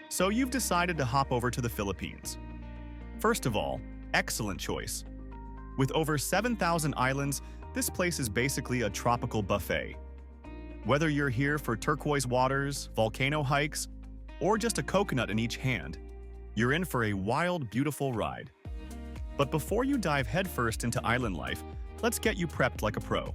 So you've decided to hop over to the Philippines. First of all, excellent choice. With over 7,000 islands, this place is basically a tropical buffet. Whether you're here for turquoise waters, volcano hikes, or just a coconut in each hand, you're in for a wild, beautiful ride. But before you dive headfirst into island life, let's get you prepped like a pro.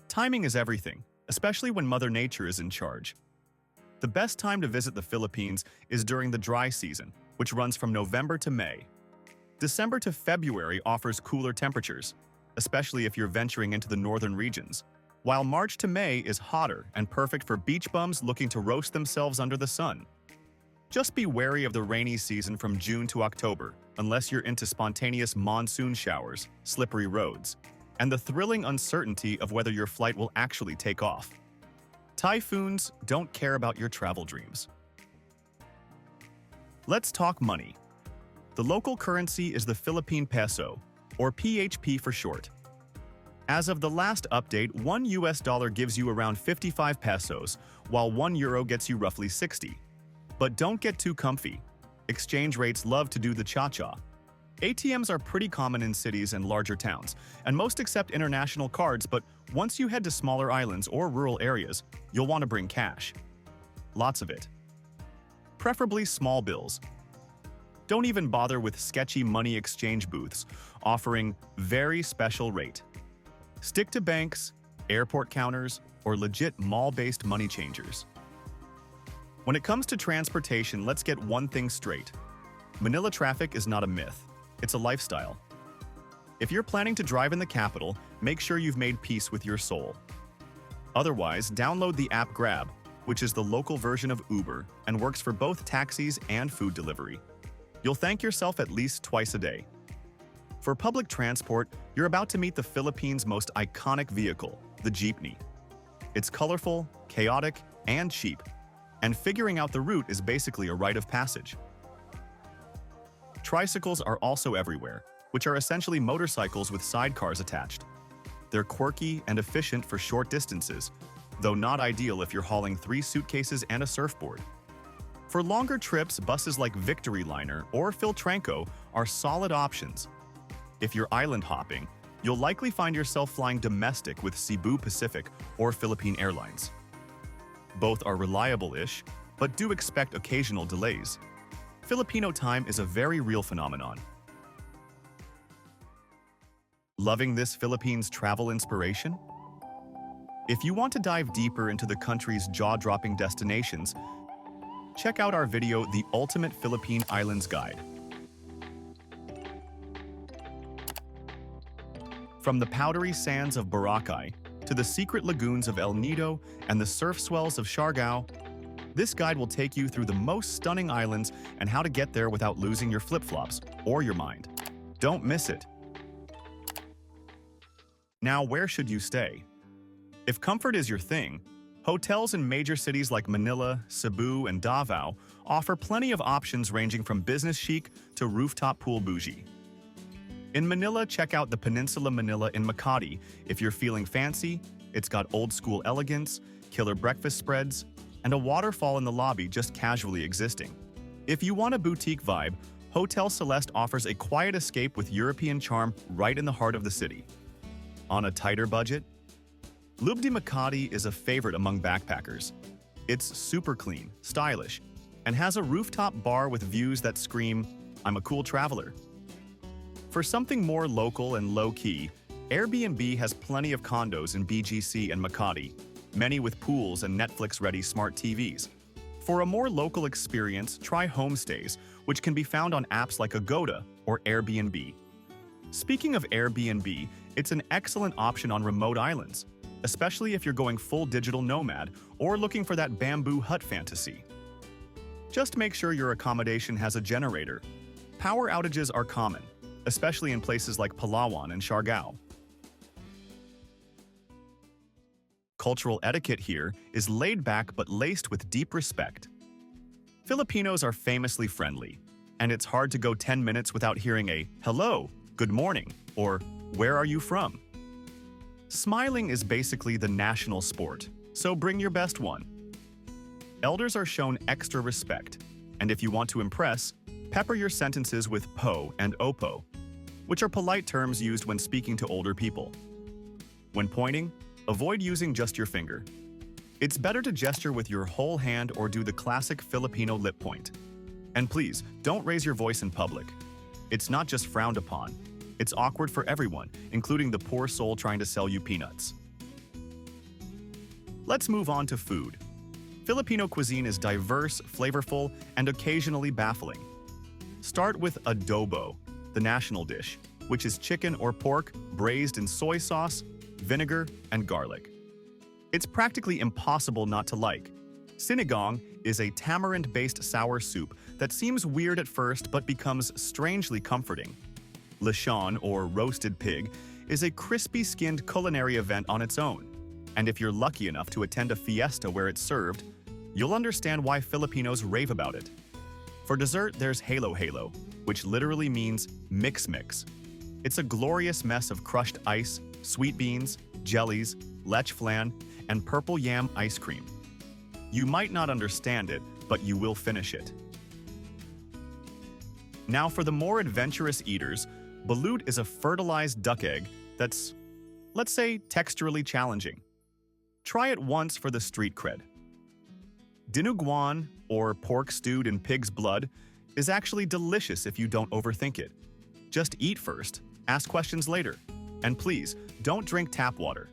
Timing is everything, especially when Mother Nature is in charge. The best time to visit the Philippines is during the dry season, which runs from November to May. December to February offers cooler temperatures, especially if you're venturing into the northern regions, while March to May is hotter and perfect for beach bums looking to roast themselves under the sun. Just be wary of the rainy season from June to October, unless you're into spontaneous monsoon showers, slippery roads, and the thrilling uncertainty of whether your flight will actually take off. Typhoons don't care about your travel dreams. Let's talk money. The local currency is the Philippine peso, or PHP for short. As of the last update, $1 gives you around 55 pesos, while €1 gets you roughly 60. But don't get too comfy. Exchange rates love to do the cha-cha. ATMs are pretty common in cities and larger towns, and most accept international cards, but once you head to smaller islands or rural areas, you'll want to bring cash. Lots of it. Preferably small bills. Don't even bother with sketchy money exchange booths offering very special rate. Stick to banks, airport counters, or legit mall-based money changers. When it comes to transportation, let's get one thing straight. Manila traffic is not a myth. It's a lifestyle. If you're planning to drive in the capital, make sure you've made peace with your soul. Otherwise, download the app Grab, which is the local version of Uber and works for both taxis and food delivery. You'll thank yourself at least twice a day. For public transport, you're about to meet the Philippines' most iconic vehicle, the jeepney. It's colorful, chaotic, and cheap, and figuring out the route is basically a rite of passage. Tricycles are also everywhere, which are essentially motorcycles with sidecars attached. They're quirky and efficient for short distances, though not ideal if you're hauling 3 suitcases and a surfboard. For longer trips, buses like Victory Liner or Philtranco are solid options. If you're island hopping, you'll likely find yourself flying domestic with Cebu Pacific or Philippine Airlines. Both are reliable-ish, but do expect occasional delays. Filipino time is a very real phenomenon. Loving this Philippines travel inspiration? If you want to dive deeper into the country's jaw-dropping destinations, check out our video, The Ultimate Philippine Islands Guide. From the powdery sands of Boracay to the secret lagoons of El Nido and the surf swells of Siargao, this guide will take you through the most stunning islands and how to get there without losing your flip-flops or your mind. Don't miss it. Now, where should you stay? If comfort is your thing, hotels in major cities like Manila, Cebu, and Davao offer plenty of options ranging from business chic to rooftop pool bougie. In Manila, check out the Peninsula Manila in Makati. If you're feeling fancy, it's got old-school elegance, killer breakfast spreads, and a waterfall in the lobby just casually existing. If you want a boutique vibe, Hotel Celeste offers a quiet escape with European charm right in the heart of the city. On a tighter budget? Lube de Makati is a favorite among backpackers. It's super clean, stylish, and has a rooftop bar with views that scream, "I'm a cool traveler." For something more local and low-key, Airbnb has plenty of condos in BGC and Makati, many with pools and Netflix-ready smart TVs. For a more local experience, try homestays, which can be found on apps like Agoda or Airbnb. Speaking of Airbnb, it's an excellent option on remote islands, especially if you're going full digital nomad or looking for that bamboo hut fantasy. Just make sure your accommodation has a generator. Power outages are common, especially in places like Palawan and Siargao. Cultural etiquette here is laid back but laced with deep respect. Filipinos are famously friendly, and it's hard to go 10 minutes without hearing a hello, good morning, or where are you from? Smiling is basically the national sport, so bring your best one. Elders are shown extra respect, and if you want to impress, pepper your sentences with po and opo, which are polite terms used when speaking to older people. When pointing, avoid using just your finger. It's better to gesture with your whole hand or do the classic Filipino lip point. And please, don't raise your voice in public. It's not just frowned upon. It's awkward for everyone, including the poor soul trying to sell you peanuts. Let's move on to food. Filipino cuisine is diverse, flavorful, and occasionally baffling. Start with adobo, the national dish, which is chicken or pork braised in soy sauce, vinegar, and garlic. It's practically impossible not to like. Sinigang is a tamarind-based sour soup that seems weird at first but becomes strangely comforting. Lechon, or roasted pig, is a crispy-skinned culinary event on its own. And if you're lucky enough to attend a fiesta where it's served, you'll understand why Filipinos rave about it. For dessert, there's halo-halo, which literally means mix-mix. It's a glorious mess of crushed ice, sweet beans, jellies, lech flan, and purple yam ice cream. You might not understand it, but you will finish it. Now for the more adventurous eaters, balut is a fertilized duck egg that's, let's say, texturally challenging. Try it once for the street cred. Dinuguan, or pork stewed in pig's blood, is actually delicious if you don't overthink it. Just eat first, ask questions later, and please, don't drink tap water.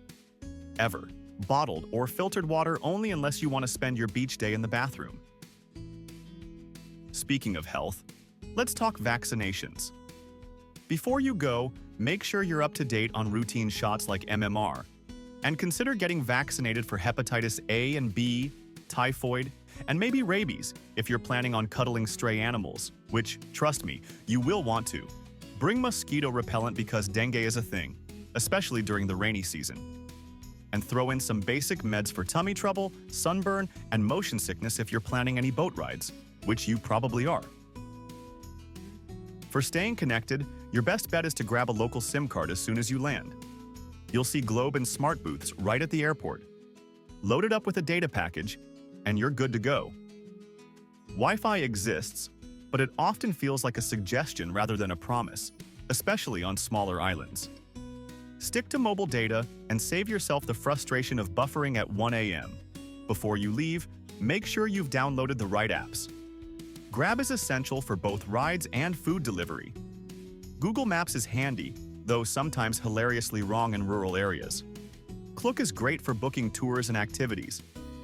Ever. Bottled or filtered water only unless you want to spend your beach day in the bathroom. Speaking of health, let's talk vaccinations. Before you go, make sure you're up to date on routine shots like MMR, and consider getting vaccinated for hepatitis A and B, typhoid, and maybe rabies if you're planning on cuddling stray animals, which, trust me, you will want to. Bring mosquito repellent because dengue is a thing, especially during the rainy season. And throw in some basic meds for tummy trouble, sunburn, and motion sickness if you're planning any boat rides, which you probably are. For staying connected, your best bet is to grab a local SIM card as soon as you land. You'll see Globe and Smart booths right at the airport. Load it up with a data package, and you're good to go. Wi-Fi exists, but it often feels like a suggestion rather than a promise, especially on smaller islands. Stick to mobile data and save yourself the frustration of buffering at 1 a.m. Before you leave, make sure you've downloaded the right apps. Grab is essential for both rides and food delivery. Google Maps is handy, though sometimes hilariously wrong in rural areas. Klook is great for booking tours and activities,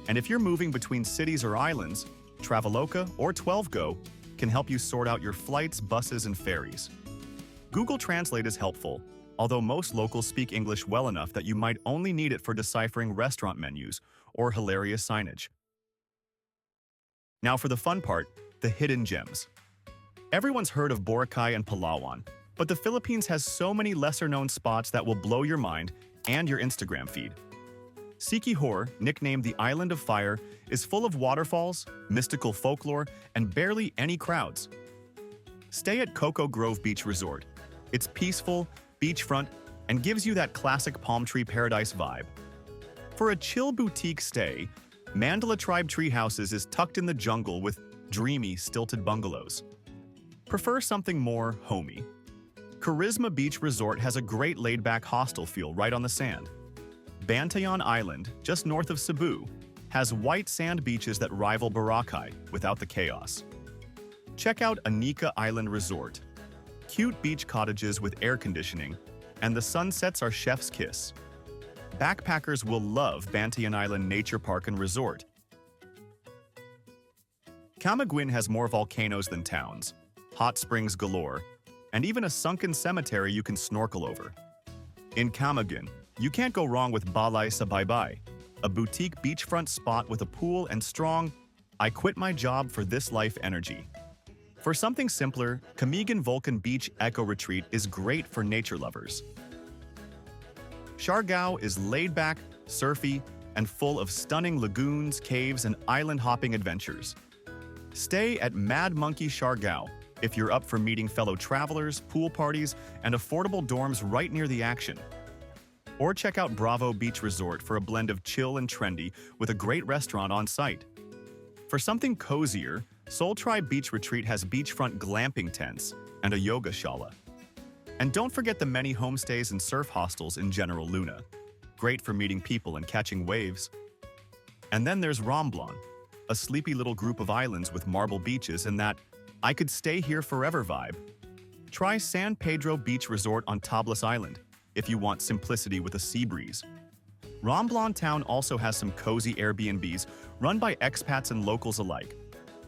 and if you're moving between cities or islands, Traveloka or 12Go can help you sort out your flights, buses, and ferries. Google Translate is helpful, although most locals speak English well enough that you might only need it for deciphering restaurant menus or hilarious signage. Now for the fun part, the hidden gems. Everyone's heard of Boracay and Palawan, but the Philippines has so many lesser-known spots that will blow your mind and your Instagram feed. Siquijor, nicknamed the Island of Fire, is full of waterfalls, mystical folklore, and barely any crowds. Stay at Coco Grove Beach Resort. It's peaceful, beachfront, and gives you that classic palm tree paradise vibe. For a chill boutique stay, Mandala Tribe Tree Houses is tucked in the jungle with dreamy, stilted bungalows. Prefer something more homey? Charisma Beach Resort has a great laid-back hostel feel right on the sand. Bantayan Island, just north of Cebu, has white sand beaches that rival Boracay without the chaos. Check out Anika Island Resort. Cute beach cottages with air conditioning, and the sunsets are chef's kiss. Backpackers will love Bantayan Island Nature Park and Resort. Camiguin has more volcanoes than towns, hot springs galore, and even a sunken cemetery you can snorkel over. In Camiguin, you can't go wrong with Balay sa Baybay, a boutique beachfront spot with a pool and strong, I quit my job for this life energy. For something simpler, Camiguin Vulcan Beach Eco Retreat is great for nature lovers. Siargao is laid-back, surfy, and full of stunning lagoons, caves, and island-hopping adventures. Stay at Mad Monkey Siargao if you're up for meeting fellow travelers, pool parties, and affordable dorms right near the action. Or check out Bravo Beach Resort for a blend of chill and trendy with a great restaurant on site. For something cozier, Soul Tribe Beach Retreat has beachfront glamping tents and a yoga shala. And don't forget the many homestays and surf hostels in General Luna. Great for meeting people and catching waves. And then there's Romblon, a sleepy little group of islands with marble beaches and that I could stay here forever vibe. Try San Pedro Beach Resort on Tablas Island if you want simplicity with a sea breeze. Romblon Town also has some cozy Airbnbs run by expats and locals alike,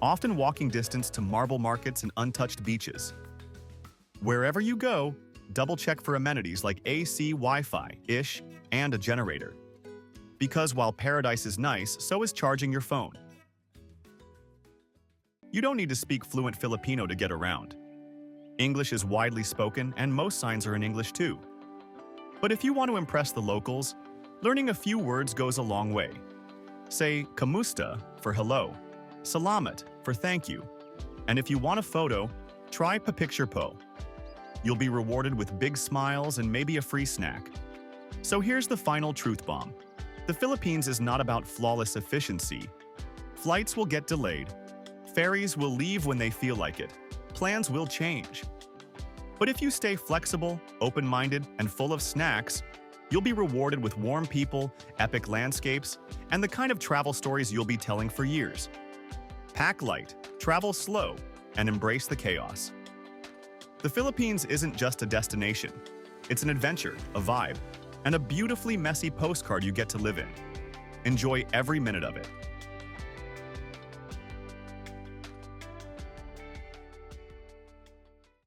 often walking distance to marble markets and untouched beaches. Wherever you go, double-check for amenities like AC, Wi-Fi-ish, and a generator. Because while paradise is nice, so is charging your phone. You don't need to speak fluent Filipino to get around. English is widely spoken, and most signs are in English too. But if you want to impress the locals, learning a few words goes a long way. Say kamusta for hello, salamat for thank you, and if you want a photo, try pa-picture po. You'll be rewarded with big smiles and maybe a free snack. So here's the final truth bomb. The Philippines is not about flawless efficiency. Flights will get delayed. Ferries will leave when they feel like it. Plans will change. But if you stay flexible, open-minded, and full of snacks, you'll be rewarded with warm people, epic landscapes, and the kind of travel stories you'll be telling for years. Pack light, travel slow, and embrace the chaos. The Philippines isn't just a destination. It's an adventure, a vibe, and a beautifully messy postcard you get to live in. Enjoy every minute of it.